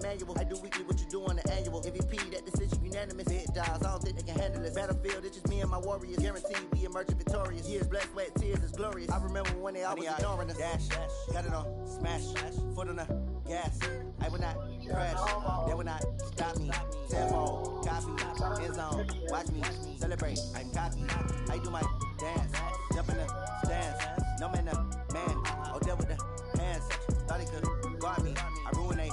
manual. I do weekly what you do on the annual. MVP, that decision unanimous. Hit dials, I don't think they can handle it. Battlefield, it's just me and my warriors. Guaranteed we emerging victorious. Years, blood, sweat, tears is glorious. I remember when they always ignoring us. Dash, got it on, smash, foot on the gas. I will not crash, they will not stop me. Tempo, copy, end zone, watch me celebrate. I'm cocky, I do my dance, jump in the stands. No man, man, oh there with the hands. Thought he could guard me, I ruin they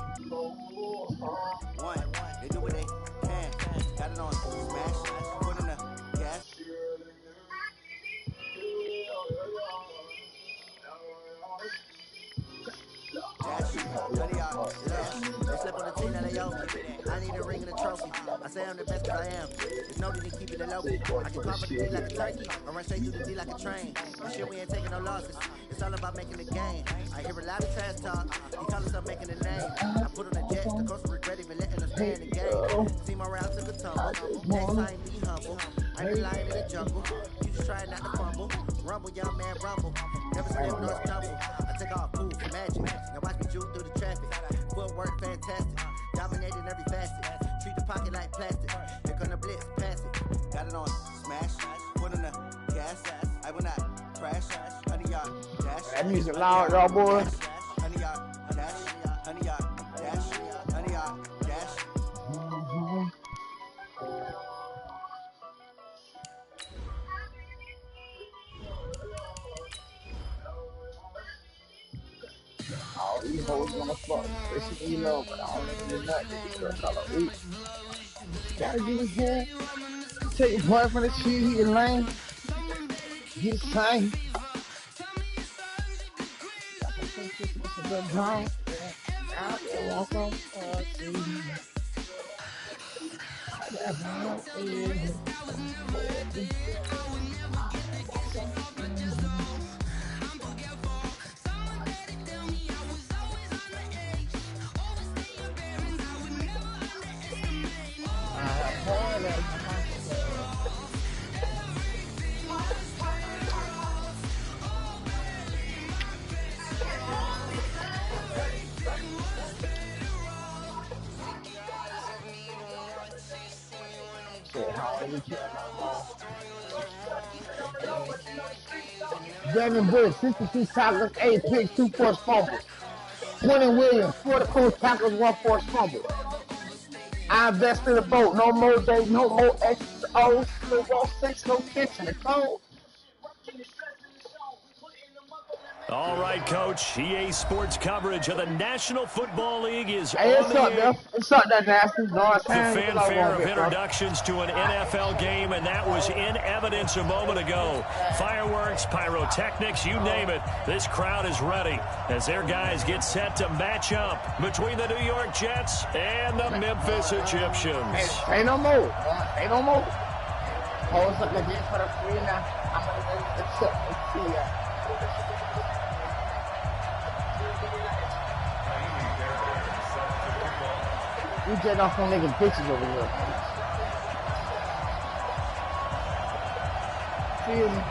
one. They do what they can, got it on, smash, foot on the gas. They slip on the team that they owe me. I need a ring and a trophy. I say I'm the best cause I am. It's no need to keep it low. I can pop up the D like a turkey or run straight through the D like a train. This shit we ain't taking no losses. It's all about making the game. I hear a lot of trash talk. He call us up making a name. I put on the jets. The coach regret even letting us stay in the game. See my route took a tumble. Next time be humble. I'm the lion in the jungle. You just try not to fumble. Rumble, young man, rumble. Never slip nor stumble. I take off cool for magic. Now watch me juke through the traffic. Footwork fantastic. Dominating every facet. Treat the pocket like plastic. Here come the blitz, pass it. Got it on, smash. Put on the gas. I will not crash. 100 yard dash. That music loud, y'all boys. 100 yard dash. 100 yard dash. 100 yard dash. All these hoes wanna fuck, especially you know, but I don't even do nothing. This girl call her weak. Gotta get his hair. Take your boyfriend to cheat, he can lame. Get his time. Good time. Out there, walk on. Devin Bush, 62 tackles, 8 picks, 2 forced fumbles. Quentin Williams, 44 tackles, 1 forced fumble. I invest in the boat. No more days, no more extra O's, no more 6, no kitchen. It's cold. All right, Coach. EA Sports coverage of the National Football League is hey, on the air. What's up, that nasty? No, the fanfare of introductions to an NFL game, and that was in evidence a moment ago. Fireworks, pyrotechnics, you name it. This crowd is ready as their guys get set to match up between the New York Jets and the Memphis Egyptians. Ain't no more. Ain't no more. Hold up again for the free now. I'm going to see we get off on niggas bitches over here. Feel me?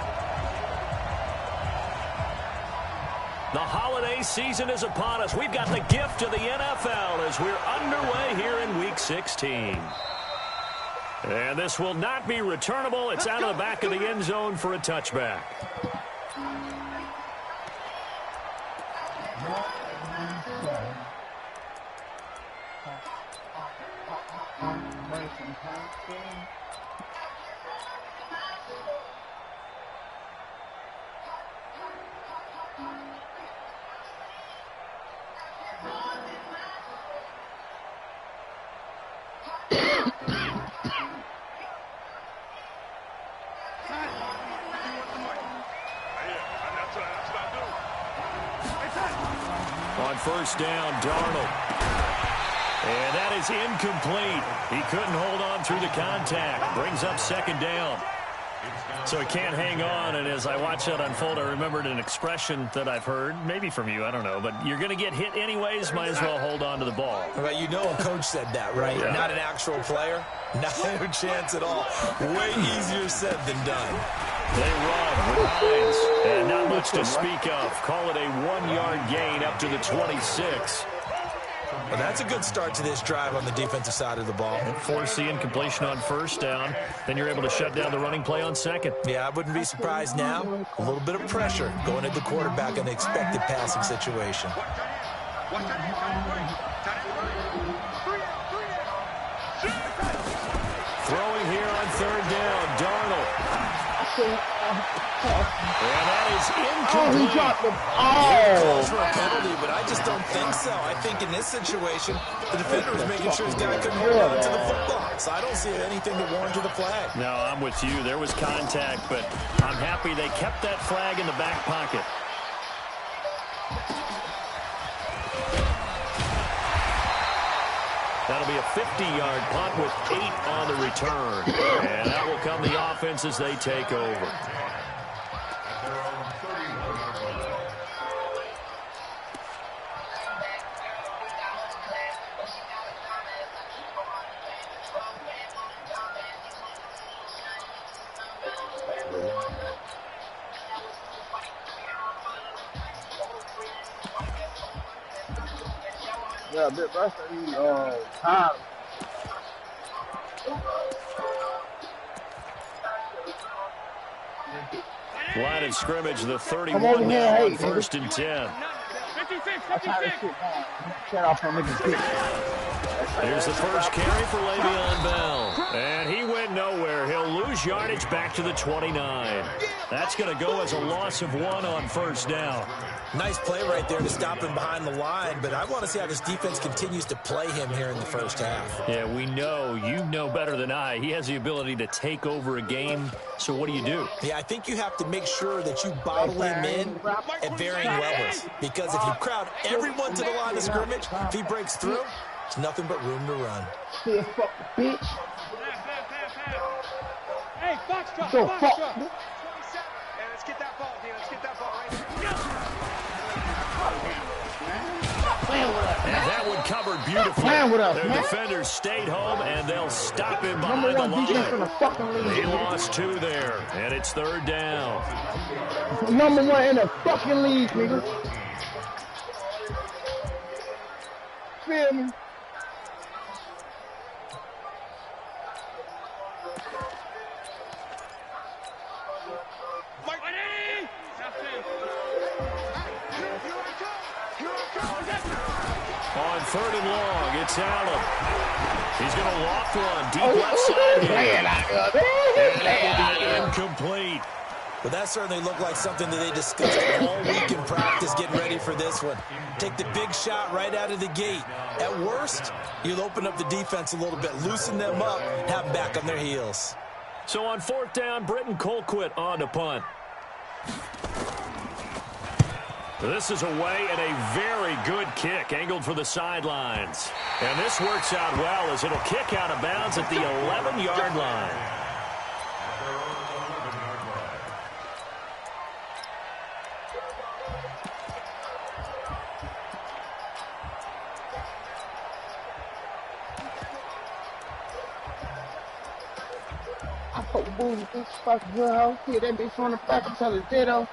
The holiday season is upon us. We've got the gift of the NFL as we're underway here in Week 16. And this will not be returnable. It's out of the back of the end zone for a touchback. On first down, Darnold. And that is incomplete. He couldn't hold on through the contact. Brings up second down. So he can't hang on, and as I watch that unfold, I remembered an expression that I've heard, maybe from you, I don't know, but you're going to get hit anyways, might as well hold on to the ball. Well, you know a coach said that, right? Yeah. Not an actual player. Not a chance at all. Way easier said than done. They run with lines, and not much to speak of. Call it a 1-yard gain up to the 26. Well, that's a good start to this drive on the defensive side of the ball. And force the incompletion on first down. Then you're able to shut down the running play on second. Yeah, I wouldn't be surprised now. A little bit of pressure going at the quarterback in the expected passing situation. Throwing here on third down, Darnold. And that is incomplete. He dropped the Calls for a penalty, but I just don't think so. I think in this situation, the defender was making sure his guy couldn't hold on to the football. So I don't see anything to warrant to the flag. No, I'm with you. There was contact, but I'm happy they kept that flag in the back pocket. That'll be a 50-yard punt with 8 on the return. And that will come the offense as they take over. Yeah, Big Buster, time. Line of scrimmage, the 31 now on 1st and 10. Here's the first carry for Le'Veon Bell. And he went nowhere. He'll lose yardage back to the 29. That's going to go as a loss of 1 on first down. Nice play right there to stop him behind the line, but I want to see how this defense continues to play him here in the first half. Yeah, we know. You know better than I. He has the ability to take over a game. So what do you do? Yeah, I think you have to make sure that you bottle him in at varying levels. Because if you crowd everyone to the line of scrimmage, if he breaks through, there's nothing but room to run. Hey, bitch. Hey, box drop, So box fuck. drop. 27. Hey, let's get that ball, dude. Let's get that ball right And that one covered beautifully. The defenders stayed home, and they'll stop him behind the line. He lost 2 there, and it's 3rd down. Number 1 in the fucking league, nigga. Feel me? On 3rd and long, it's Allen. He's going to loft one deep left side here. And that will be incomplete. But that certainly looked like something that they discussed all week in practice getting ready for this one. Take the big shot right out of the gate. At worst, you'll open up the defense a little bit, loosen them up, have them back on their heels. So on 4th down, Britton Colquitt on to punt. This is away and a very good kick angled for the sidelines. And this works out well as it'll kick out of bounds at the 11-yard line. I put booze with this fucking girl. See that bitch on the back until it's dead.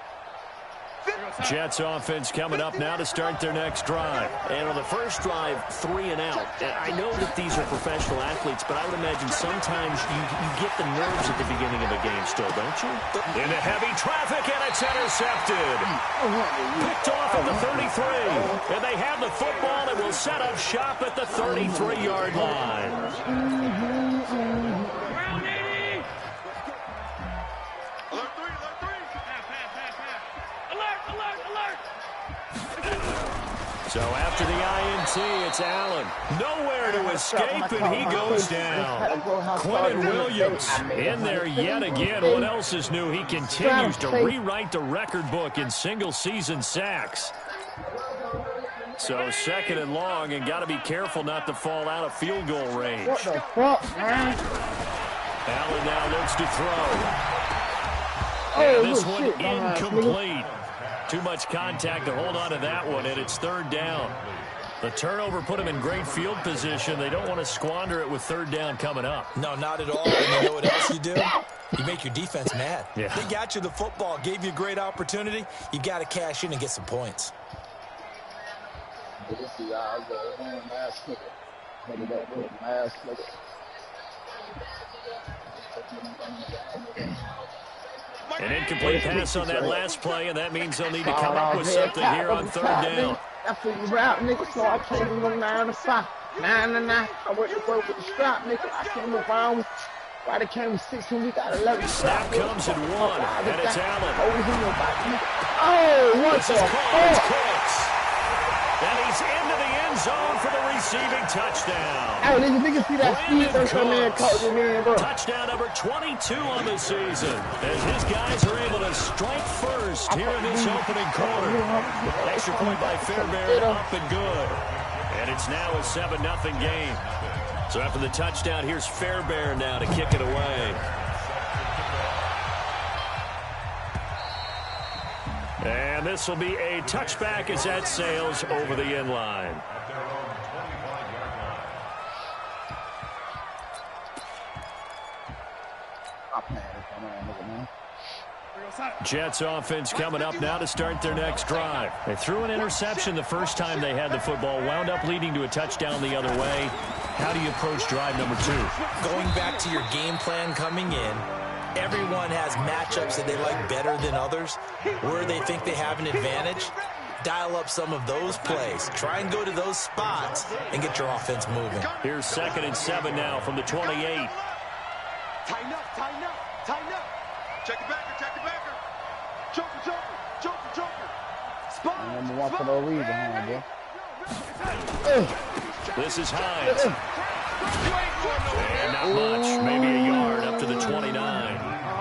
Jets offense coming up now to start their next drive. And on the first drive, 3 and out. I know that these are professional athletes, but I would imagine sometimes you get the nerves at the beginning of a game still, don't you? Into heavy traffic, and it's intercepted. Picked off at the 33. And they have the football and will set up shop at the 33-yard line. So after the INT, it's Allen. Nowhere to escape, and he goes down. Quentin Williams in there yet again. What else is new? He continues to rewrite the record book in single-season sacks. So 2nd and long, and got to be careful not to fall out of field goal range. What the fuck, man? Allen now looks to throw. And this one incomplete. Too much contact to hold on to that one, and it's 3rd down. The turnover put him in great field position. They don't want to squander it with 3rd down coming up. No, not at all. And you know what else you do? You make your defense mad. Yeah. They got you the football, gave you a great opportunity. You got to cash in and get some points. This is y'all going last clicker. Look at that little last clicker. An incomplete pass on that last play, and that means they'll need to come up with something here on third down. I figured out, nigga, so I told him to 9 to 5. 9 to 9. I went to work with the strap, nigga. I came around. Why they came with 6 when we got 11. Snap comes at 1, and it's Allen. Oh, what this the is fuck? And he's into the end zone for the receiving touchdown. Hey, nigga, see that speed that's on there, caught your man, bro. Touchdown number 22 on the season, as his guys are able to strike first here in this opening quarter. Extra point by Fairbairn, up and good. And it's now a 7-0 game. So after the touchdown, here's Fairbairn now to kick it away. And this will be a touchback as that sails over the end line. Jets offense coming up now to start their next drive. They threw an interception the first time they had the football, wound up leading to a touchdown the other way. How do you approach drive number 2? Going back to your game plan coming in, everyone has matchups that they like better than others, where they think they have an advantage. Dial up some of those plays. Try and go to those spots and get your offense moving. Here's 2nd and 7 now from the 28. Tighten up, tighten up, tighten up. Check the backer, check the backer. Joker, joker, joker, joker. Spot. Number 1 for no reason, bro. This is Hines. And not much, maybe a yard up to the 29.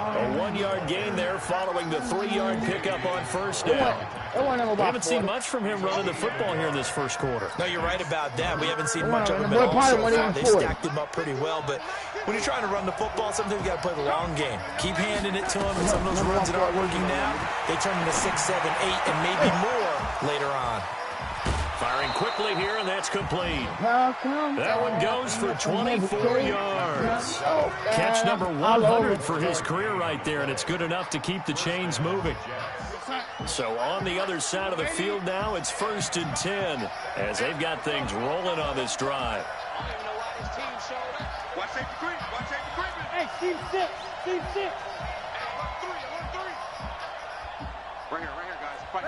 A 1-yard gain there following the 3-yard pickup on first down. We haven't seen much from him running the football here in this first quarter. No, you're right about that. We haven't seen much of him at all so far. They stacked him up pretty well, but when you're trying to run the football, sometimes you got to play the long game. Keep handing it to him, and some of those runs that aren't working now, they turn into 6, 7, 8, and maybe more later on. Firing quickly here, and that's complete. That one goes for 24 yards. Catch number 100 for his career right there, and it's good enough to keep the chains moving. So on the other side of the field now, it's 1st and 10, as they've got things rolling on this drive. Watch safety creep, watch safety creep. Hey, team 6, team 6. I want 3, I want 3. Right here, guys. Fight.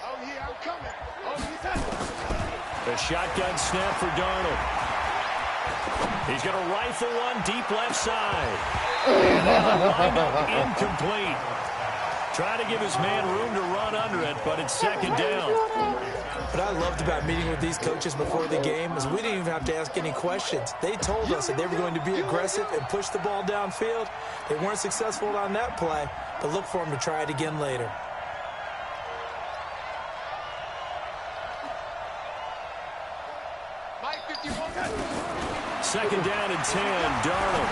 Oh, yeah, I'm coming. Oh, he's out. The shotgun snap for Darnold. He's going to rifle one deep left side. And that'll wind up incomplete. Trying to give his man room to run under it, but it's 2nd down. What I loved about meeting with these coaches before the game is we didn't even have to ask any questions. They told us that they were going to be aggressive and push the ball downfield. They weren't successful on that play, but look for them to try it again later. Second down and 10, Darnold.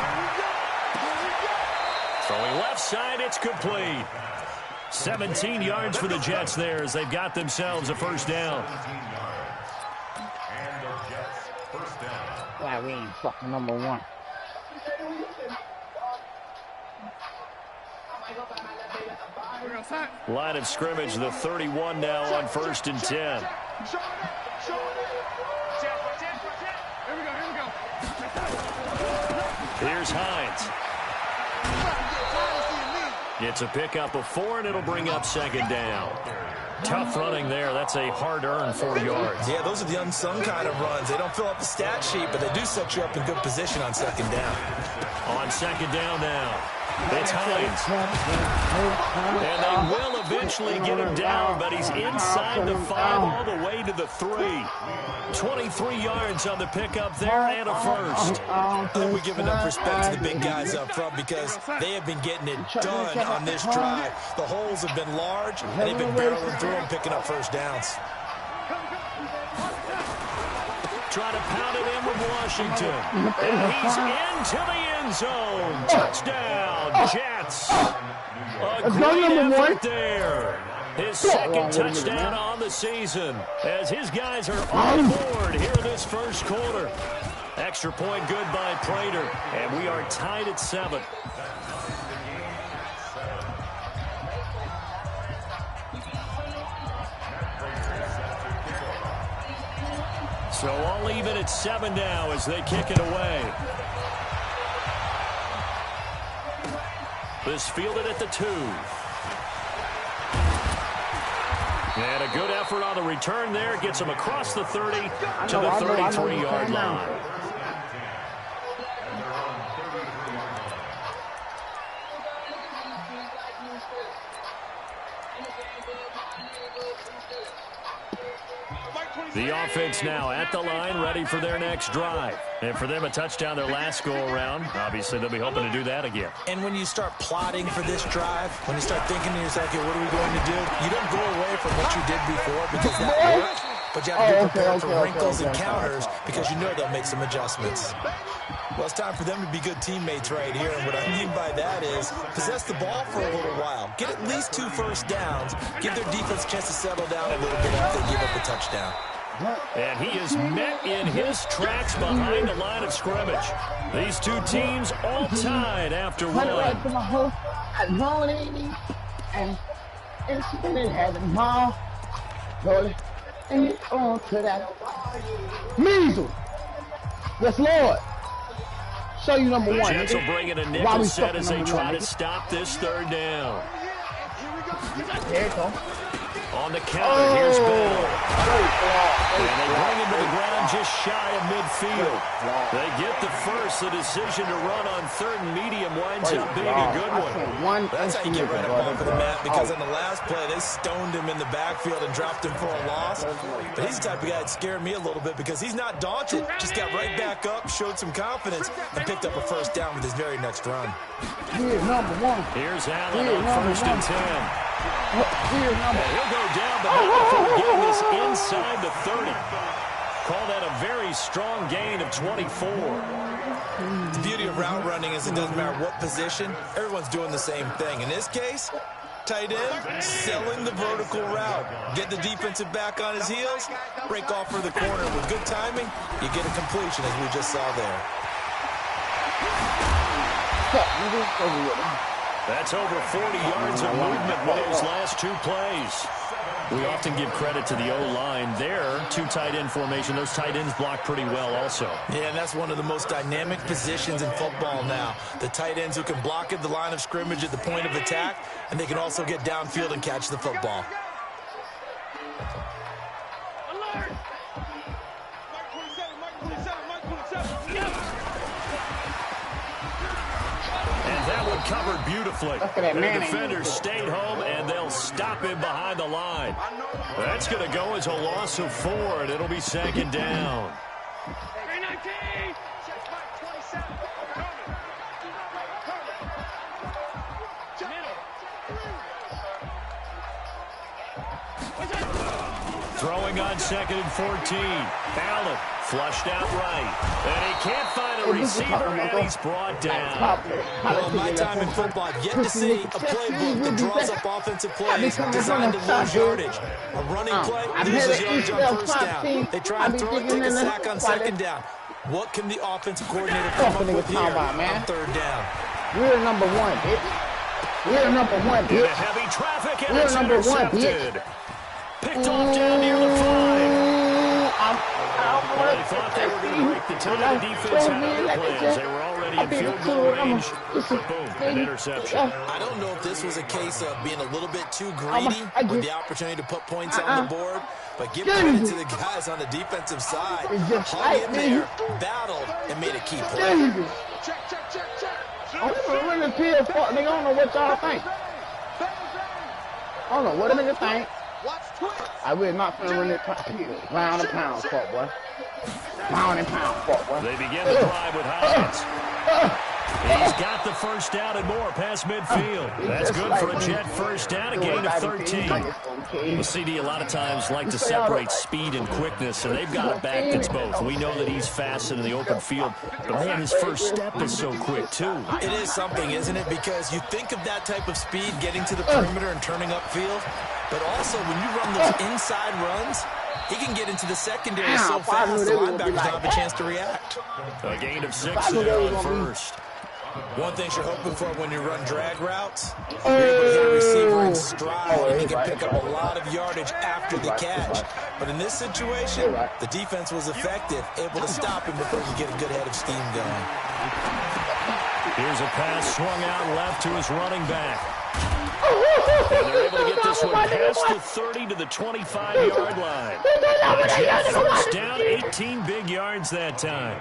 Throwing left side, it's complete. 17 yards for the Jets there as they've got themselves a first down. Why we ain't fucking number 1? Line of scrimmage, the 31 now on 1st and 10. Here's Hines. It's a pickup of 4, and it'll bring up 2nd down. Tough running there. That's a hard-earned 4 yards. Yeah, those are the unsung kind of runs. They don't fill up the stat sheet, but they do set you up in good position on 2nd down. On 2nd down now, it's Hines. And they will eventually get him down, but he's inside the 5 all the way to the 3. 23 yards on the pickup there and a first. I think we give enough respect to the big guys up front because they have been getting it done on this drive. The holes have been large, and they've been barreling through them, picking up first downs. Try to pound it in with Washington. And he's into the end zone. Touchdown, Jets. A great effort there. His 2nd touchdown on the season as his guys are on board here in this first quarter. Extra point good by Prater, and we are tied at 7. So all even at 7 now as they kick it away. This fielded at the 2. And a good effort on the return there. Gets him across the 30 to the 33-yard line. The offense now at the line, ready for their next drive. And for them, a touchdown their last go-around. Obviously, they'll be hoping to do that again. And when you start plotting for this drive, when you start thinking to yourself, okay, what are we going to do? You don't go away from what you did before because that worked. But you have to be prepared for wrinkles and counters because you know they'll make some adjustments. Well, it's time for them to be good teammates right here. And what I mean by that is possess the ball for a little while. Get at least 2 first downs. Give their defense a chance to settle down a little bit after they give up a touchdown. And he is met in his tracks behind the line of scrimmage. These two teams all tied after one. And spinning at the mall. And it's on to that. Measles. Yes, Lord. Show you number one. Jets will bring in a nickel set as they try to stop this 3rd down. There you go. On the counter, here's Bell. And they bring him to the ground just shy of midfield. They get the first. The decision to run on 3rd and medium winds up being a good one. That's how you get rid of ball for the Matt, because on the last play, they stoned him in the backfield and dropped him for a loss. But he's the type of guy that scared me a little bit because he's not daunted. Just got right back up, showed some confidence, and picked up a first down with his very next run. Here's number one. Here's Allen on 1st and 10. And he'll go down, but not before getting this inside the 30. Call that a very strong gain of 24. The beauty of route running is it doesn't matter what position, everyone's doing the same thing. In this case, tight end, selling the vertical route. Get the defensive back on his heels, break off for the corner. With good timing, you get a completion, as we just saw there. That's over 40 yards of movement with those last 2 plays. We often give credit to the O-line there. 2 tight end formation. Those tight ends block pretty well also. Yeah, and that's one of the most dynamic positions in football now. The tight ends who can block at the line of scrimmage at the point of attack, and they can also get downfield and catch the football. Covered beautifully. The defenders stayed home, and they'll stop him behind the line. That's going to go as a loss of 4, and it'll be 2nd down. Throwing on 2nd and 14. Allen flushed out right. And he can't find a receiver, and he's brought down. Well, in my time in football, I've yet to see a playbook that draws up offensive plays designed to lose yardage. A running play loses yardage on 1st down. They try and throw it, take a sack on 2nd down. What can the offensive coordinator come up with here on 3rd down? We're number 1, bitch. We're number 1, bitch. Into heavy traffic, and it's intercepted. Picked off down near the 5. They thought they were going to break the tie. The defense had other plans. They were already in field goal range. Boom, an interception. I don't know if this was a case of being a little bit too greedy with the opportunity to put points on the board, but give credit to the guys on the defensive side. Hung in there, battled, and made a key play. I'm running PS4. Nigga, I don't know what y'all think. I don't know what a nigga think. I will not finna run this pound and pound, fuck boy. Pound and pound, fuck boy. They begin the drive with Hines. He's got the first down and more past midfield. That's good for a Jet first down, a gain of 13. Well, CD a lot of times like to separate speed and quickness, and they've got a back that's both. We know that he's fast in the open field, but man, his first step is so quick too. It is something, isn't it? Because you think of that type of speed getting to the perimeter and turning upfield, but also when you run those inside runs, he can get into the secondary so fast the linebackers don't have a chance to react. A gain of 6 there on 1st. One thing you're hoping for when you run drag routes, you're able to hit a receiver in stride, and you can pick up a lot of yardage after the catch. But in this situation, the defense was effective, able to stop him before you get a good head of steam going. Here's a pass swung out left to his running back. And they're able to get this one past the 30 to the 25-yard line. First down, 18 big yards that time.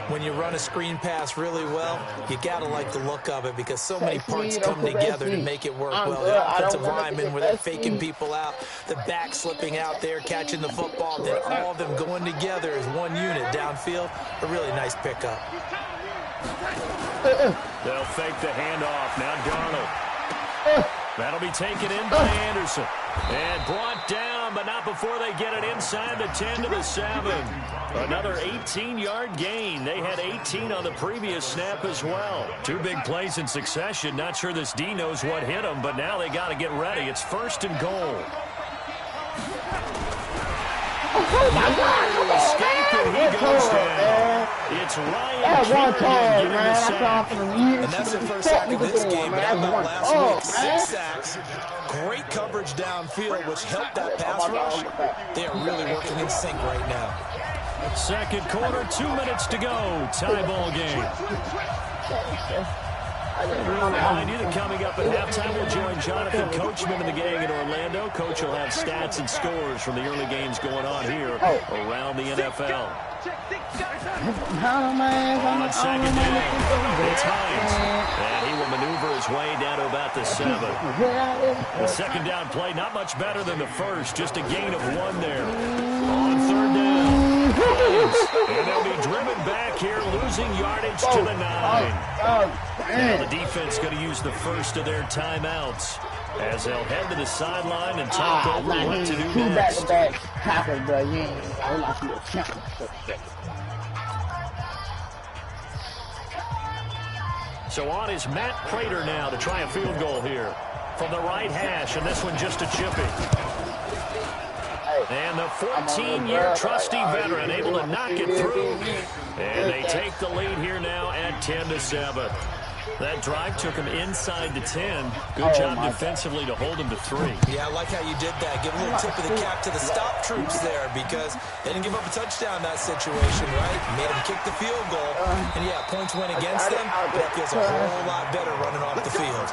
When you run a screen pass really well, you got to like the look of it because so many parts come together to make it work well. The offensive linemen where they're faking people out, the back slipping out there, catching the football, then all of them going together as one unit downfield. A really nice pickup. They'll fake the handoff. Now Darnold. That'll be taken in by Anderson. And brought down, but not before they get it inside the 10 to the 7. Another 18-yard gain. They had 18 on the previous snap as well. Two big plays in succession. Not sure this D knows what hit them, but now they got to get ready. It's 1st and goal. Oh my God! Escape, and he goes down. It's Ryan Kerrigan getting the sack. And that's the first sack of this game, but how about last week? 6 sacks. Great coverage downfield, which helped that pass rush. They are really working in sync right now. Second quarter, 2 minutes to go. Tie ball game. Remind you that coming up at halftime, we'll join Jonathan Coachman and the gang in Orlando. Coach will have stats and scores from the early games going on here around the NFL. On second down, it's Hines. And he will maneuver his way down to about the 7. The second down play, not much better than the first, just a gain of 1 there. On third down. And they'll be driven back here, losing yardage to the 9. Now the defense going to use the first of their timeouts as they'll head to the sideline and talk over what to do next. So on is Matt Prater now to try a field goal here from the right hash, and this one just a chippy. And the 14-year trusty veteran able to knock it through. And they take the lead here now at 10 to 7. That drive took him inside the 10. Good job defensively to hold him to 3. Yeah, I like how you did that. Give a little tip of the cap to the stop troops there because they didn't give up a touchdown in that situation, right? Made them kick the field goal. And, yeah, points went against them, but that feels a whole lot better running off the field.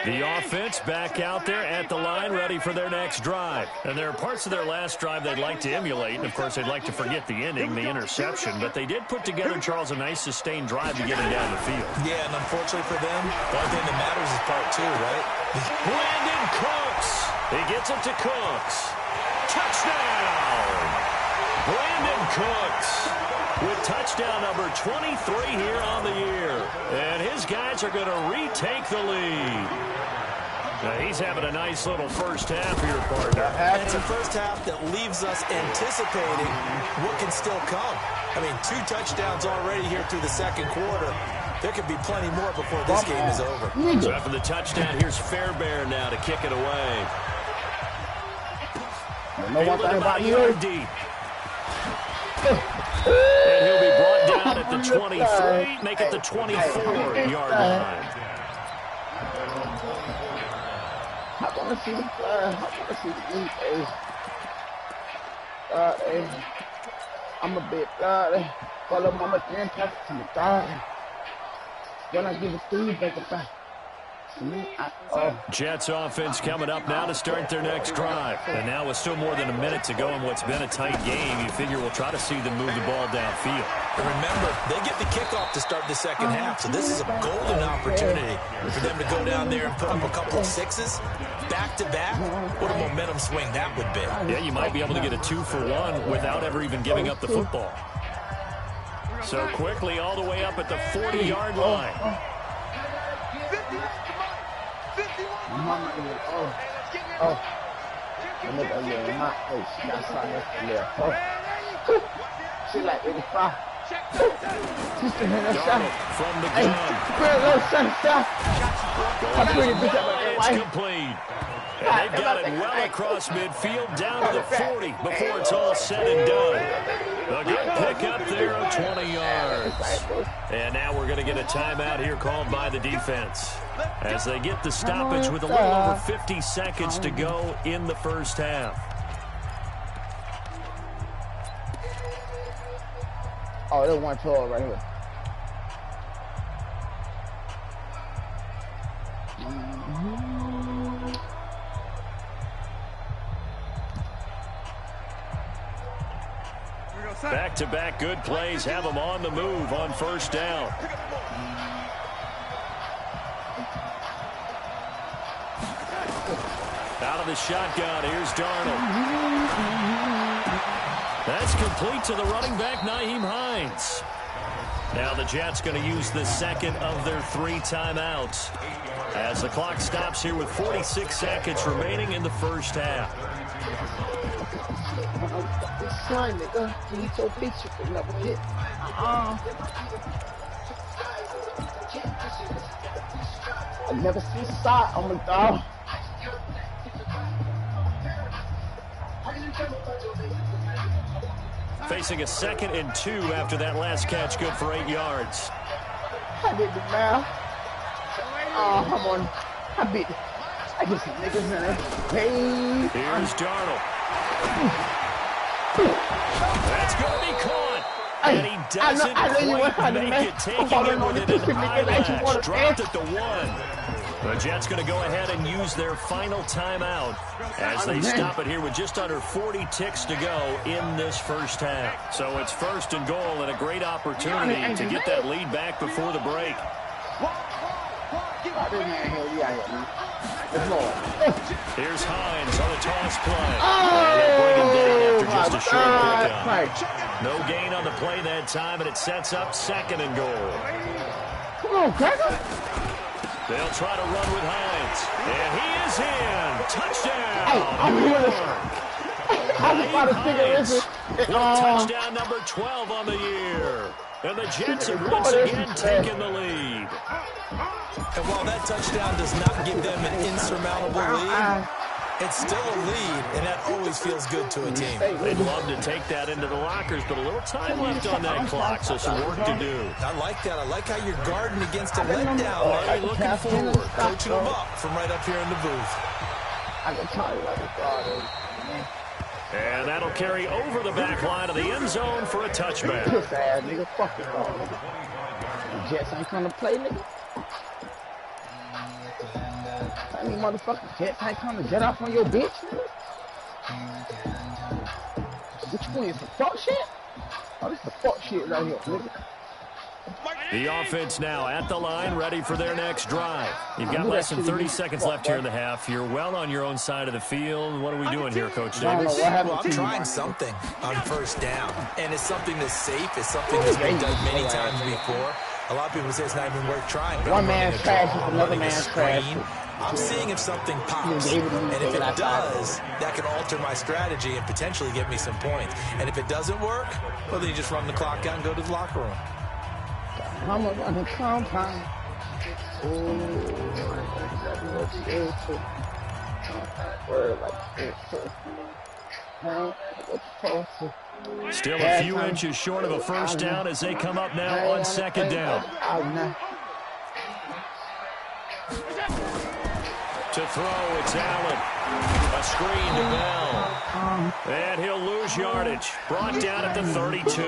The offense back out there at the line, ready for their next drive. And there are parts of their last drive they'd like to emulate. And, of course, they'd like to forget the ending, the interception. But they did put together, Charles, a nice sustained drive to get him down the field. Yeah, and unfortunately for them, the only thing that matters is part 2, right? Brandon Cooks. He gets it to Cooks. Touchdown! Brandon Cooks with touchdown number 23 here on the year. And his guys are going to retake the lead. Now he's having a nice little first half here, partner. And it's a first half that leaves us anticipating what can still come. I mean, 2 touchdowns already here through the second quarter. There could be plenty more before this game is over. So after the touchdown, here's Fairbairn now to kick it away. Fielded about a yard deep. And he'll be brought down at the 23, make it the 24-yard line. I want to see the flag. I want to see the lead. I'm a bit follow mama 10 passes to the third. When I give it to you, back it back. Jets offense coming up now to start their next drive. And now with still more than a minute to go in what's been a tight game, you figure we'll try to see them move the ball downfield. And remember, they get the kickoff to start the second half, so this is a golden opportunity for them to go down there and put up a couple of 6s back-to-back. What a momentum swing that would be. Yeah, you might be able to get a 2-for-1 without ever even giving up the football. So quickly all the way up at the 40-yard line. She like 85. From the gun. It's complete. And they've got it well across midfield, down to the 40 before it's all said and done. A good pickup there of 20 yards. And now we're going to get a timeout here called by the defense as they get the stoppage with a little over 50 seconds to go in the first half. Oh, there's 112 right here. Back-to-back good plays have them on the move on first down. Out of the shotgun, here's Darnold. That's complete to the running back, Nyheim Hines. Now the Jets going to use the second of their 3 timeouts as the clock stops here with 46 seconds remaining in the first half. Slime, nigga. Need your picture for never hit. I never see side on the dog. Facing a 2nd and 2 after that last catch, good for 8 yards. I did the math. Oh, come on. I get some niggas in it. Hey. Here's Darnold. That's going to be caught. And he doesn't quite make it, taking it with an eyelash. Dropped at the 1. The Jets going to go ahead and use their final timeout as they stop it here with just under 40 ticks to go in this first half. So it's 1st and goal and a great opportunity to get that lead back before the break. Here's Hines on a toss play. And they'll bring him down after just a short pickup. No gain on the play that time, and it sets up 2nd and goal. Come on, Cracker. They'll try to run with Hines. And he is in. Touchdown. Touchdown number 12 on the year. And the Jets have once again taken the lead. And while that touchdown does not give them an insurmountable lead, it's still a lead, and that always feels good to a team. They'd love to take that into the lockers, but a little time left on that clock, so some work to do. I like that. I like how you're guarding against a letdown. Larry, looking forward, coaching them up from right up here in the booth. And that'll carry over the back line of the end zone for a touchback. Jets ain't trying to play, nigga. Any motherfucking Jets ain't trying to jet off on your bitch, nigga. What you doing? Some fuck shit? Oh, this is the fuck shit right here, nigga. The offense now at the line, ready for their next drive. You've got less than 30 seconds left here in the half. You're well on your own side of the field. What are we doing here, Coach Davis? Well, I'm trying something on first down, and it's something that's safe. It's something that's been done many times before. A lot of people say it's not even worth trying. But one man's trash is another man's trash. I'm seeing if something pops, and if it does, that can alter my strategy and potentially get me some points. And if it doesn't work, well, then you just run the clock out and go to the locker room. I'm on the compound. Still a few inches short of a first down as they come up now on 2nd down. To throw, it's Allen. A screen to Bell. And he'll lose yardage. Brought down at the 32.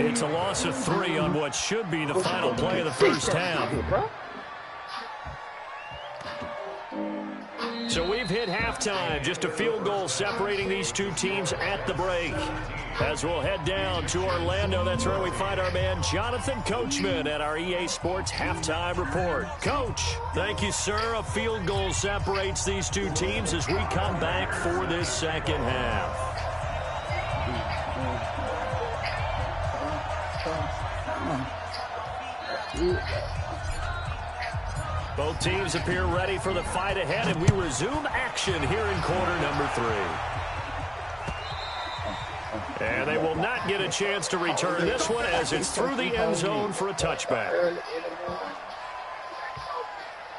It's a loss of 3 on what should be the final play of the first half. So we've hit halftime. Just a field goal separating these two teams at the break. As we'll head down to Orlando, that's where we find our man Jonathan Coachman at our EA Sports Halftime Report. Coach, thank you, sir. A field goal separates these two teams as we come back for this second half. Both teams appear ready for the fight ahead, and we resume action here in quarter number 3. And they will not get a chance to return this one as it's through the end zone for a touchback.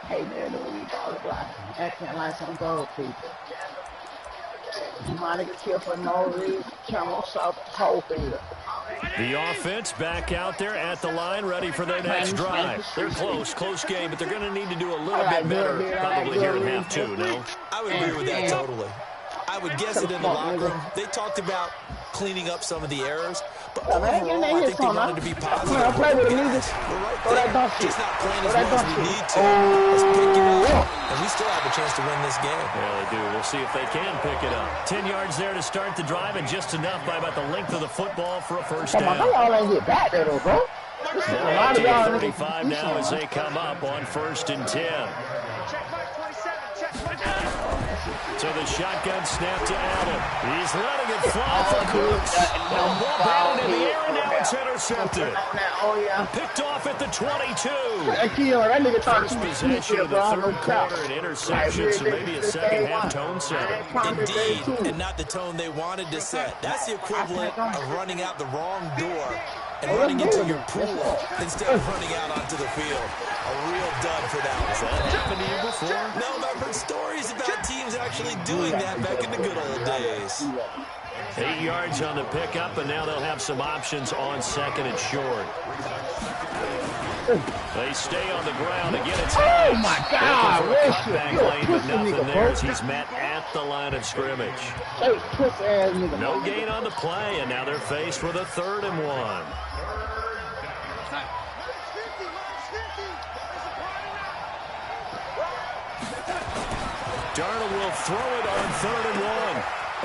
Hey, man, we acting like some gold people. You might get killed for no reason. Camel shot the whole field. The offense back out there at the line, ready for their next drive. They're close game, but they're going to need to do a little bit better probably here in half two, no? I would agree with that totally. I would guess it in the locker room. They talked about cleaning up some of the errors, but overall, I think they wanted to be positive. Just not playing as well as we need to. Let's pick it up, and we still have a chance to win this game. Yeah, they do. We'll see if they can pick it up. 10 yards there to start the drive, and just enough by about the length of the football for a first down. Y'all ain't get back there, though, bro. Now, 35 now as they come up on 1st and 10. So the shotgun snap to Allen. He's letting it fly for Cooks. Batted in the air, and now it's intercepted. Picked off at the 22. First possession of the third quarter, an interception, so maybe a second-half tone setter. Indeed, and not the tone they wanted to set. That's the equivalent of running out the wrong door and running into your pool instead of running out onto the field. A real dud for that one. Has that happened to you before? No, but I've heard stories about teams actually doing that back in the good old days. 8 yards on the pickup, and now they'll have some options on 2nd and short. They stay on the ground. Again, it's oh, my God. Cutback lane, but nothing there as he's met at the line of scrimmage. No gain on the play, and now they're faced with a 3rd and 1. Darnold will throw it on 3rd and 1.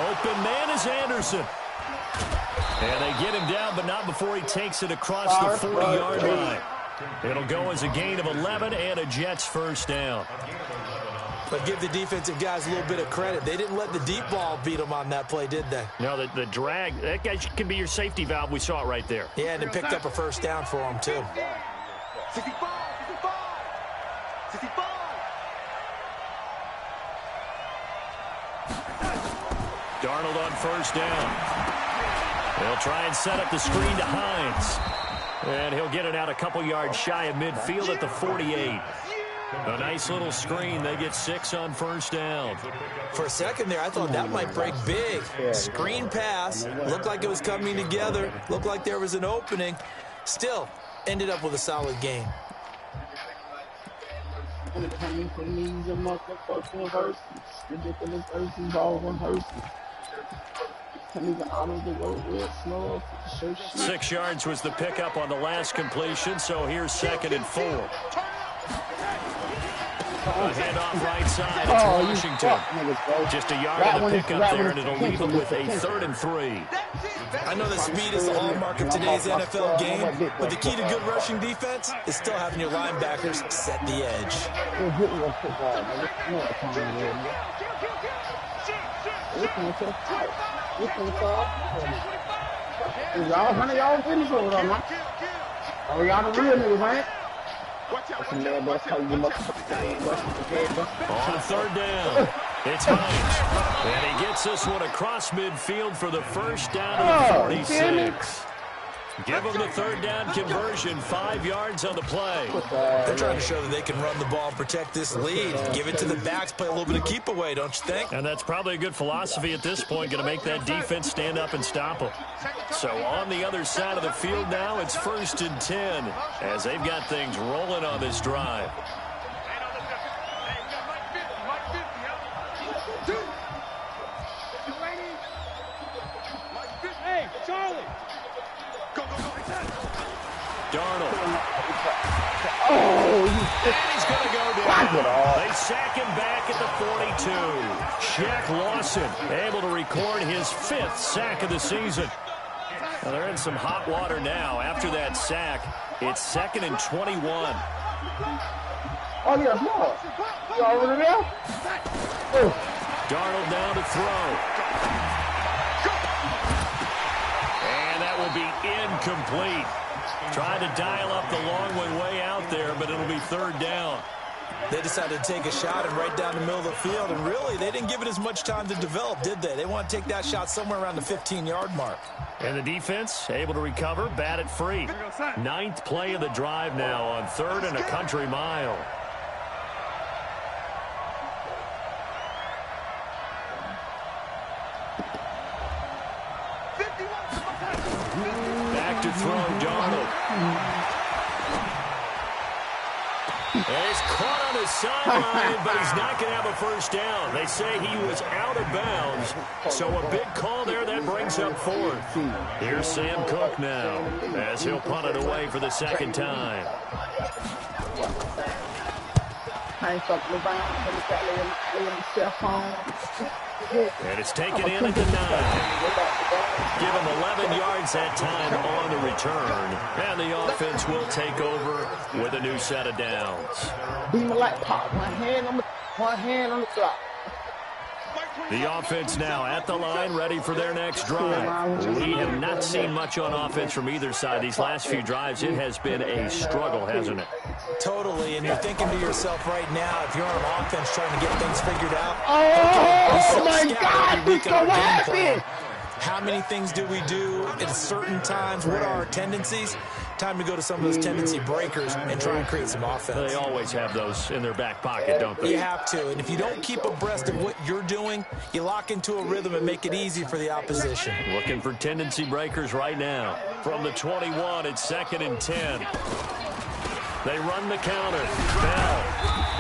Open man is Anderson. And they get him down, but not before he takes it across the 40-yard line. It'll go as a gain of 11 and a Jets first down. But give the defensive guys a little bit of credit. They didn't let the deep ball beat them on that play, did they? No, the drag, that guy can be your safety valve. We saw it right there. Yeah, and it picked up a first down for him, too. 65. Darnold on first down. They'll try and set up the screen to Hines. And he'll get it out a couple yards shy of midfield at the 48. A nice little screen. They get 6 on first down. For a second there, I thought that might break big. Screen pass. Looked like it was coming together. Looked like there was an opening. Still, ended up with a solid game. Six yards was the pickup on the last completion, so here's 2nd and 4. A handoff right side. It's Washington. Just a yard on the pickup there, and it'll leave them with a 3rd and 3. I know that speed is the hallmark of today's NFL game, but the key to good rushing defense is still having your linebackers set the edge. Y'all, honey, y'all finish over there, man. Oh, y'all the real niggas, man. On 3rd down, it's Hines. And he gets this one across midfield for the first down of the 46. Give them the 3rd down conversion, 5 yards on the play. They're trying to show that they can run the ball and protect this lead. Give it to the backs, play a little bit of keep away, don't you think? And that's probably a good philosophy at this point, going to make that defense stand up and stop them. So on the other side of the field now, it's 1st and 10 as they've got things rolling on this drive. Hey, Charlie. Darnold. And he's going to go down. They sack him back at the 42. Shaq Lawson able to record his 5th sack of the season. Well, they're in some hot water now. After that sack, it's 2nd and 21. Oh, yeah, no. You over there? Darnold down to throw. And that will be incomplete. Trying to dial up the long one way out there, but it'll be 3rd down. They decided to take a shot and right down the middle of the field, and really, they didn't give it as much time to develop, did they? They want to take that shot somewhere around the 15-yard mark. And the defense able to recover, bat it free. 9th play of the drive now on 3rd and a country mile. throw, Darnold. And he's caught on his sideline, but he's not going to have a first down. They say he was out of bounds, so a big call there that brings up fourth. Here's Sam Cook now, as he'll punt it away for the second time. And it's taken in at the 9. Give him 11 yards that time on the return. And the offense will take over with a new set of downs. One hand on the clock. The offense now at the line, ready for their next drive. We have not seen much on offense from either side. These last few drives, it has been a struggle, hasn't it? Totally, and you're thinking to yourself right now, if you're on offense trying to get things figured out, oh my God, this is what happened. How many things do we do at certain times? What are our tendencies? Time to go to some of those tendency breakers and try and create some offense. They always have those in their back pocket, don't they? You have to, and if you don't keep abreast of what you're doing, you lock into a rhythm and make it easy for the opposition. Looking for tendency breakers right now. From the 21, it's 2nd and 10. They run the counter. Bell.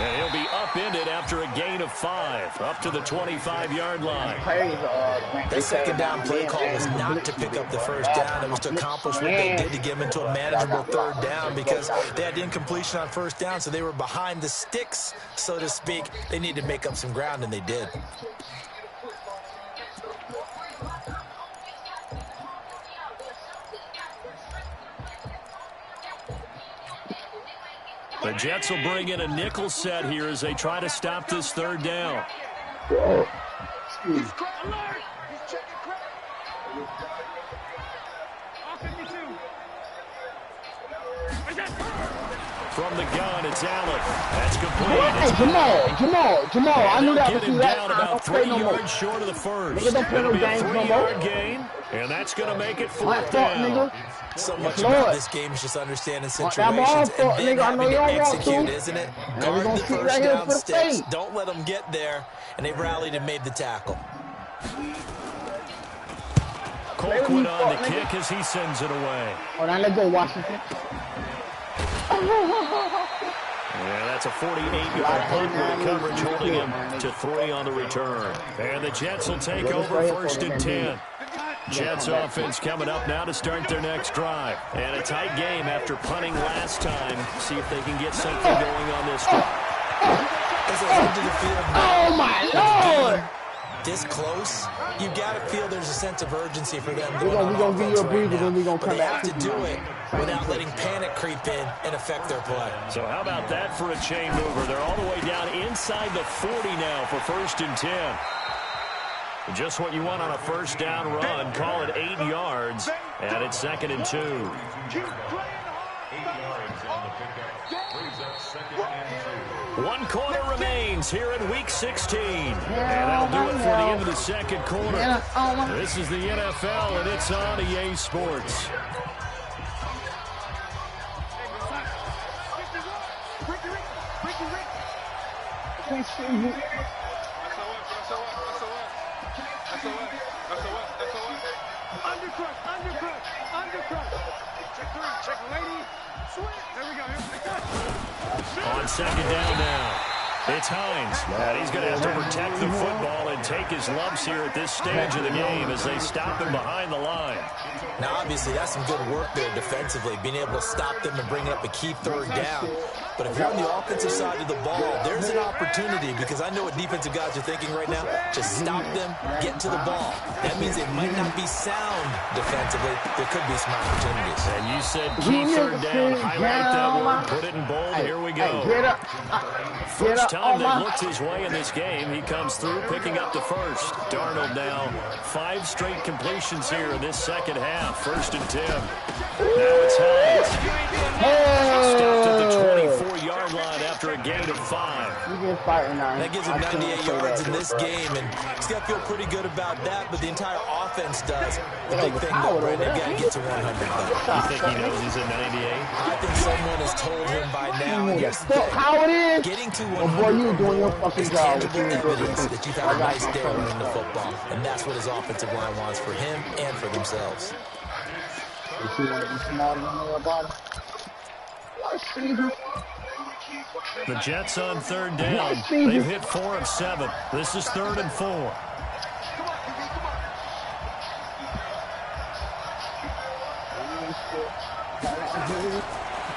And he'll be upended after a gain of 5, up to the 25-yard line. That second down play call was not to pick up the first down. It was to accomplish what they did to get them into a manageable third down because they had incompletion on first down, so they were behind the sticks, so to speak. They needed to make up some ground, and they did. The Jets will bring in a nickel set here as they try to stop this third down. From the gun, it's Allen. That's complete. Hey, Jamal. I knew that was him down about 3 yards short of the first. Nigga, don't play no games no more. 3-yard gain, and that's going to make it 4th down. So much about this game is just understanding situations and then having to execute, isn't it? Guard the first down sticks. Don't let them get there, and they rallied and made the tackle. Colquitt on the kick as he sends it away. Oh, now let's go, Washington. Yeah, that's a 48-yard punt with the coverage holding him to 3 on the return. And the Jets will take over 1st and 10. Jets offense coming up now to start their next drive. And a tight game after punting last time. See if they can get something going on this drive. Oh, my Lord! This close, you got to feel there's a sense of urgency for them. We're going to give you a breather, then we're going to come back. But they have to do it without letting panic creep in and affect their play. So how about that for a chain mover? They're all the way down inside the 40 now for 1st and 10. Just what you want on a first down run. Call it 8 yards, and it's 2nd and 2. 1 quarter remains here in Week 16. And that'll do it for the end of the second quarter. This is the NFL, and it's on EA Sports. Undercut. Check lady. Swing. There we go. On 2nd down now. It's Hines. And he's going to have to protect the football and take his lumps here at this stage of the game as they stop him behind the line. Now, obviously, that's some good work there defensively, being able to stop them and bring up a key third down. But if you're on the offensive side of the ball, there's an opportunity because I know what defensive guys are thinking right now. Just stop them, get to the ball. That means it might not be sound defensively. There could be some opportunities. And you said key third down. Highlight that word. Put it in bold. Here we go. First time that looked his way in this game. He comes through picking up the first. Darnold now 5 straight completions here in this second half. 1st and 10. Now it's Hines. Stopped at the 24-yard line after a gain of 5. That gives him 98 yards in this game, and he's got to feel pretty good about that, but the entire offense does. The big thing, though, Brent, they've got to get to 100, though. You think he knows he's at 98? I think someone has told him by now. Here's the thing. How it is? Getting to 100 boy, you doing your fucking job. tangible evidence that you've had a nice day running the football, and that's what his offensive line wants for him and for themselves. Does she want to be smarter than everybody? I see her. The Jets on third down. They've hit 4 of 7. This is 3rd and 4.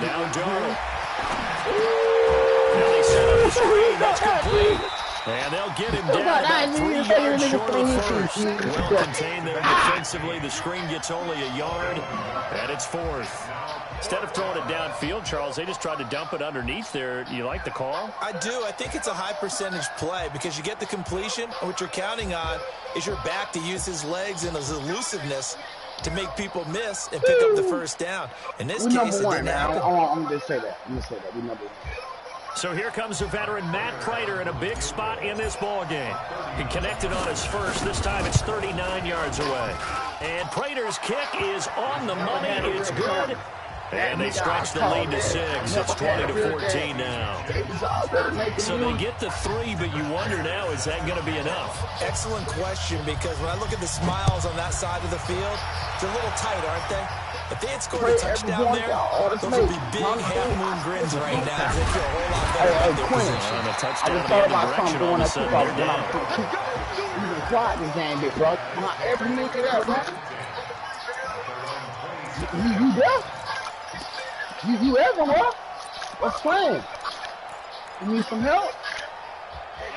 Now Darnold. Now they set up the screen. That's complete. And they'll get him down about 3 yards short of first. Well contained there defensively. The screen gets only a yard, and it's 4th. Instead of throwing it downfield, Charles, they just tried to dump it underneath there. You like the call? I do. I think it's a high percentage play because you get the completion, and what you're counting on is your back to use his legs and his elusiveness to make people miss and pick up the first down. In this case, it didn't happen. I'm going to say that. We're number 1. So here comes the veteran Matt Prater in a big spot in this ball game. He connected on his first. This time it's 39 yards away. And Prater's kick is on the money. It's good. And they stretch the lead to 6. It's 20-14 now. So they get the 3, but you wonder now, is that going to be enough? Excellent question, because when I look at the smiles on that side of the field, they're a little tight, aren't they? If they had scored a touchdown there, those would be big half-moon grins right now. They feel a whole lot better about their position. On a touchdown in the other direction, all of a sudden they're down. You can try this game, big bro. Can I ever make it out, bro? You there? You ever, bro? What's playing? You need some help?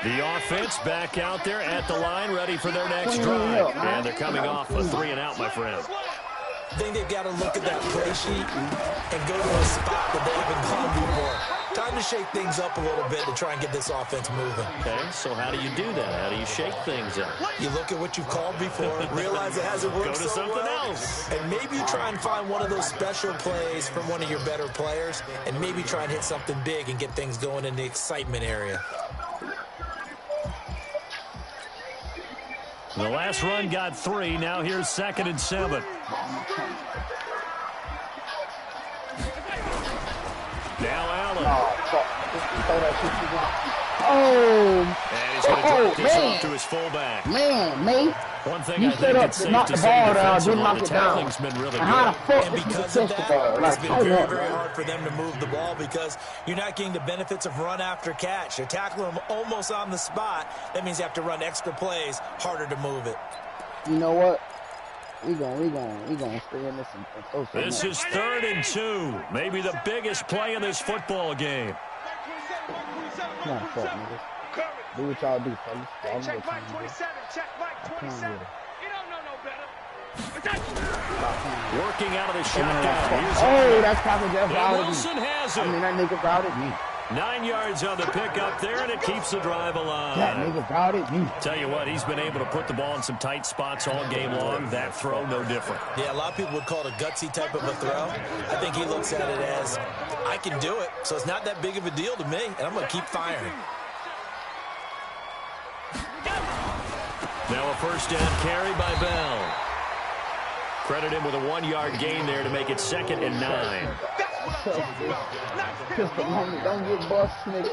The offense back out there at the line, ready for their next drive. And they're coming off a 3-and-out, my friend. I think they've got to look at that play sheet and go to a spot that they haven't gone before. Time to shake things up a little bit to try and get this offense moving. Okay, so how do you do that? How do you shake things up? You look at what you've called before, realize it hasn't worked Go to something else. and maybe you try and find one of those special plays from one of your better players, and maybe try and hit something big and get things going in the excitement area. The last run got 3. Now here's 2nd and 7. Now Allen. And he's going to drop this off to his fullback. One thing You I think it's safe to say defensively, the tackling's been really good. And because of that, it's been very, very hard for them to move the ball because you're not getting the benefits of run after catch. They're tackling them almost on the spot. That means you have to run extra plays, harder to move it. You know what? We gonna stay in this and This is 3rd and 2. Maybe the biggest play in this football game. Come on, fuck, niggas. Do what y'all do, fellas. Y'all know Check what Mike time it is. 27. Check Mike 27. You don't know no better. Working out of the shotgun. Oh, that's probably just And routed me. Wilson has I mean, it. that nigga routed me. 9 yards on the pickup there, and it keeps the drive That alive. nigga routed me. Tell you what, he's been able to put the ball in some tight spots all game long. That throw, no different. Yeah, a lot of people would call it a gutsy type of a throw. I think he looks at it as, I can do it, so it's not that big of a deal to me, and I'm going to keep firing. Now a first down carry by Bell. Credit him with a 1-yard gain there to make it 2nd and 9. Pistol homie, don't get bust, nigga.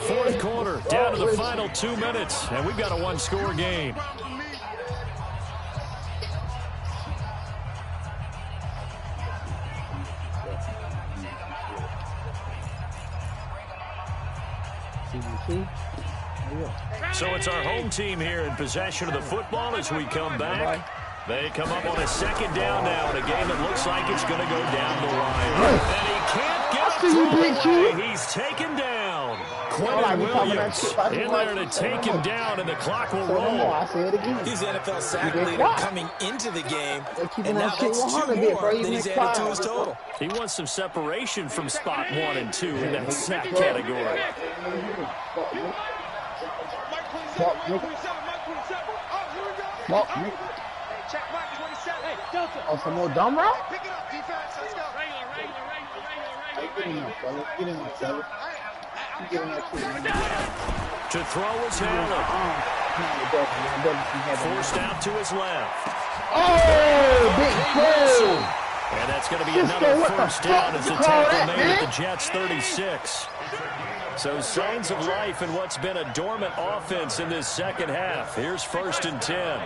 4th quarter, down to the final 2 minutes, and we've got a 1-score game. So it's our home team here in possession of the football as we come back. They come up on a 2nd down now in a game that looks like it's going to go down the line. And he can't get up to the way. He's taken down. Quentin Williams in there to take him down, and the clock will roll. He's the NFL sack leader coming into the game, and now that's 2 more that he's added to his total. He wants some separation from spot 1 and 2 in that sack category. Check Mike 27. Hey, Delta. Oh, some more dumb route? Pick it up, defense. Let's go. Get in there, fella. Get in there, fella. Get in there, too. To throw is Allen. Forced out to his left. Oh, big play. And that's going to be another first down as the tackle made at the Jets 36. So signs of life in what's been a dormant offense in this second half. Here's 1st and 10.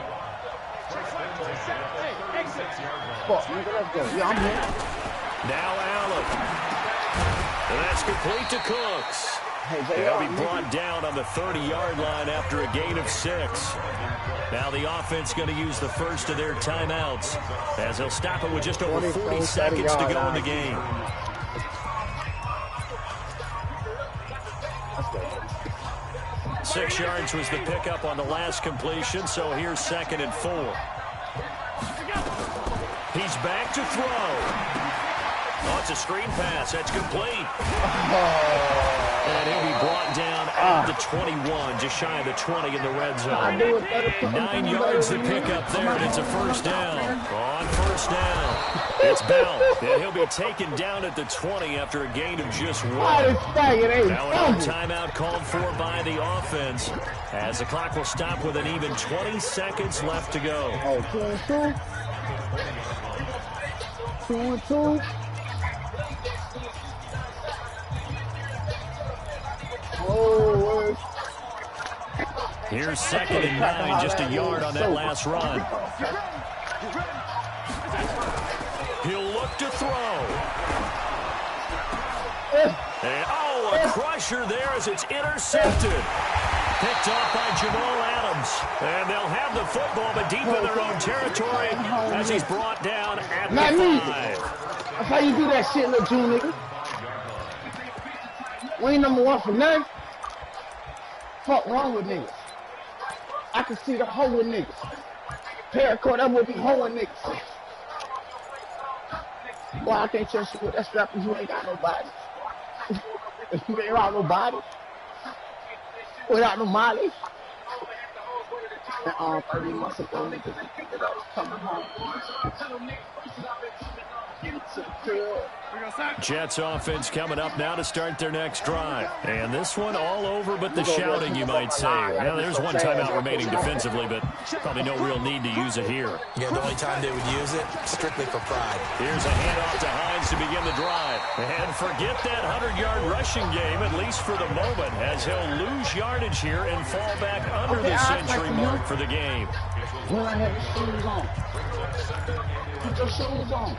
Fuck, nigga, let's go. Yeah, I'm here. Now Allen. And that's complete to Cooks. They'll be brought down on the 30-yard line after a gain of 6. Now the offense going to use the first of their timeouts as they'll stop it with just over 40 seconds to go in the game. Let's go. 6 yards was the pickup on the last completion, so here's 2nd and 4. He's back to throw. Oh, it's a screen pass. That's complete. And he'll be brought down at the 21, just shy of the 20 in the red zone. 9 yards to pick up there, and it's a first down. On first down, it's Bell, and he'll be taken down at the 20 after a gain of just 1. Now another timeout called for by the offense, as the clock will stop with an even 20 seconds left to go. Oh, 2 and 2. Here's 2nd and 9, just a yard on that last run. He'll look to throw. And, a crusher there as it's intercepted. Picked off by Jamal Adams. And they'll have the football, but deep in their own territory as he's brought down at the 5. That's how you do that shit, little June nigga. We ain't number 1 for nothing. Fuck wrong with niggas. I can see the hole in niggas. Paracord, that would be hoeing niggas. Well, I can't trust you with that strap because you ain't got nobody. You ain't got nobody. Without no Molly. And 30 months ago, niggas coming home. Jets offense coming up now to start their next drive. And this one all over but the shouting, you might say. Now, there's one timeout remaining defensively, but probably no real need to use it here. Yeah, the only time they would use it, strictly for pride. Here's a handoff to Hines to begin the drive. And forget that 100-yard rushing game, at least for the moment, as he'll lose yardage here and fall back under the century mark for the game. When I have the shoes on. Put your shoes on.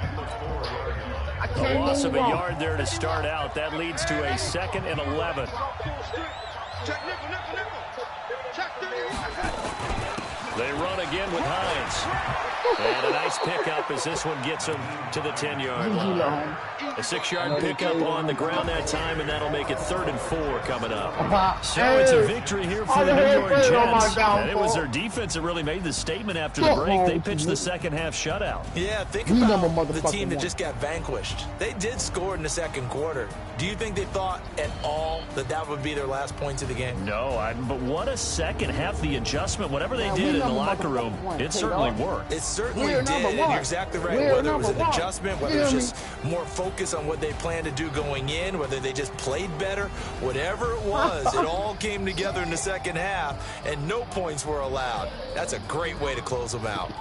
A loss of a yard there to start out. That leads to a 2nd and 11. They run again with Hines. And a nice pickup as this one gets him to the 10-yard line. A 6-yard pickup on the ground that time, and that'll make it 3rd and 4 coming up. So it's a victory here for the New York Jets. And it was their defense that really made the statement after the break. They pitched the second half shutout. Yeah, think about the team that just got vanquished. They did score in the second quarter. Do you think they thought at all that that would be their last points of the game? No, but what a second half, the adjustment, whatever they did in the locker room, it certainly worked. It certainly did, and you're exactly right. Whether it was an adjustment, whether it was just more focus on what they planned to do going in, whether they just played better, whatever it was, it all came together in the second half, and no points were allowed. That's a great way to close them out.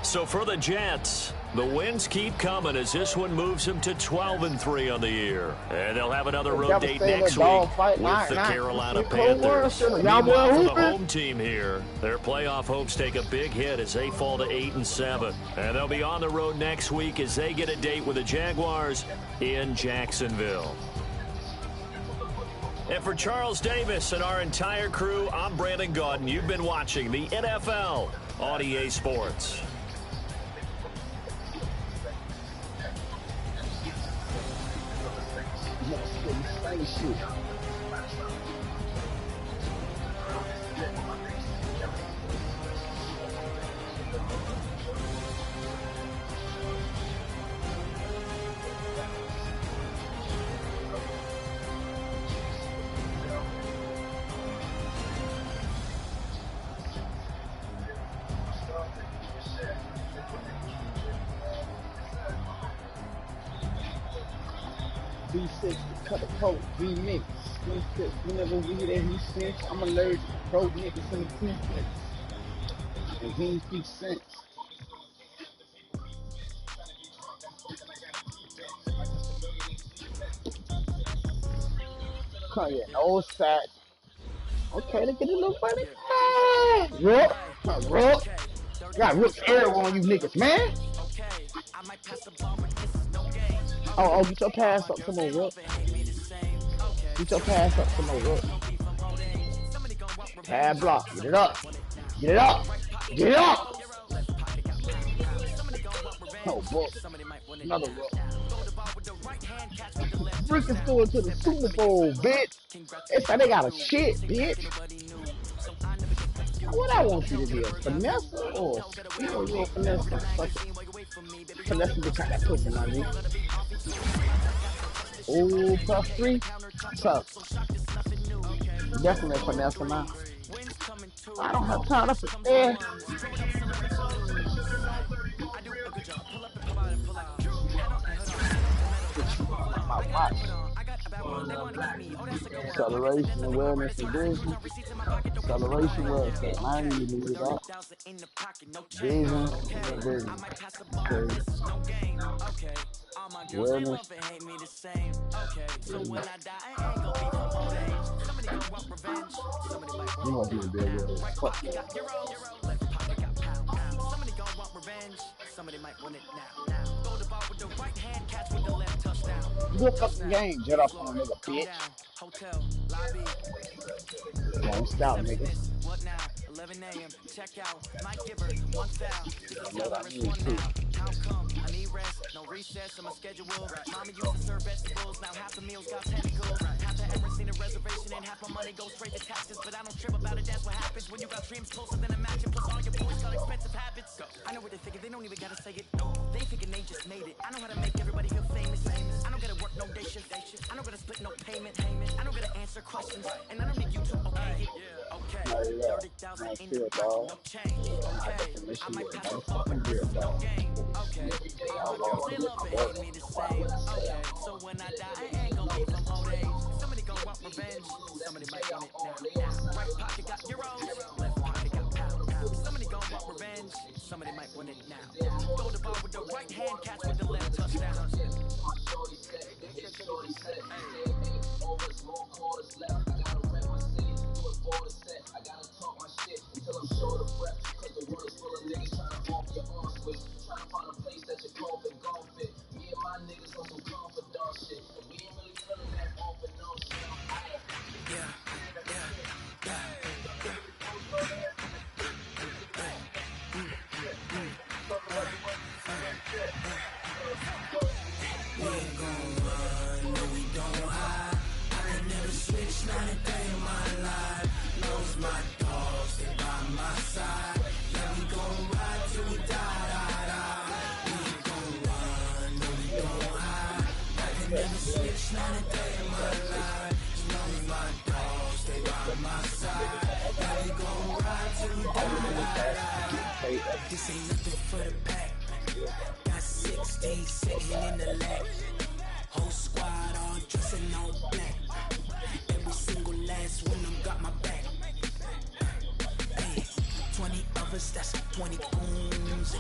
So for the Jets, the wins keep coming as this one moves them to 12-3 on the year. And they'll have another road date next week with the Carolina Panthers. Meanwhile, for the home team here, their playoff hopes take a big hit as they fall to 8-7. And they'll be on the road next week as they get a date with the Jaguars in Jacksonville. And for Charles Davis and our entire crew, I'm Brandon Gaudin. You've been watching the NFL on EA Sports. Shoot. V6 to cut a coat, V-mix. V6, whenever we there, he snitch. I'm allergic to broke niggas in the toothpaste. And he ain't speak sense. Come here, no sack. Okay, look at the little funny. Rook. Got rip air on you niggas, man. Oh, get your pass up some more, Rook. Get your pass up some more, Rook. Pad block. Get it up. Get it up. Get it up. Oh, boy. Another Rook. Freaking going to the Super Bowl, bitch. It's like they got a shit, bitch. What I want you to be, a finesse or you know you're a finesse finesse to kind of pussy, my G. Oh, +3, tough. Definitely a finesse now. I don't have time to prepare. My watch. Acceleration, awareness, and vision. Acceleration, well, so mine you need it up. Vision, vision. Okay. Awareness. You gonna be a big word. Fuck yeah. Good fucking game, jet off on a nigga, bitch. Don't stop, nigga. 11 a.m. Check out. Mike Giver, 1 foul. How come? I need rest. No recess on my schedule. Mama used to serve vegetables. Now half the meals got tentacles. Half the ever seen a reservation and half my money goes straight to taxes. But I don't trip about it. That's what happens when you got dreams closer than imagine. Plus all your boys got expensive habits. I know what they're thinking. They don't even gotta say it. They thinking they just made it. I know how to make everybody feel famous. I don't gotta work no day shift. I don't gotta split no payment. I don't gotta answer questions. And I don't need you to okay it. Okay. 30,000 in the pocket, no change. Okay. I might pass a ball, but this is no game. Okay. All my girls, they love and hate me the same. Okay. So when I die, I ain't gon' leave them old age. Somebody gon' want revenge. Somebody might want it now. Right pocket got euros. Left pocket got pound. Somebody gon' want revenge. Somebody might want it now. Go the ball with the right hand, catch with the left touchdown. I gotta talk my shit until I'm short of breath. Cause the world is full of niggas trying to walk your arm switch. Trying to find a place that your golf and golf fit. Me and my niggas on some confidant shit. And we ain't really feeling that off and on shit. Yeah. We ain't gon' run, no we don't hide. I can never switch, not a day in my life. Knows my dogs, they by my side. Yeah, we gon' ride till we die. We ain't gon' run, no we don't hide. I can never switch, not a day in my life. Knows my dogs, they by my side. Yeah, we gon' ride till we die. This ain't nothing for the pack. Got 16 sitting in the lap. Whole squad all dressing all black. Every single last one of them got my back. Hey, 20 of us, that's 20 goons.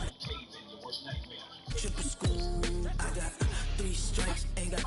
Triple school, I got 3 strikes, ain't got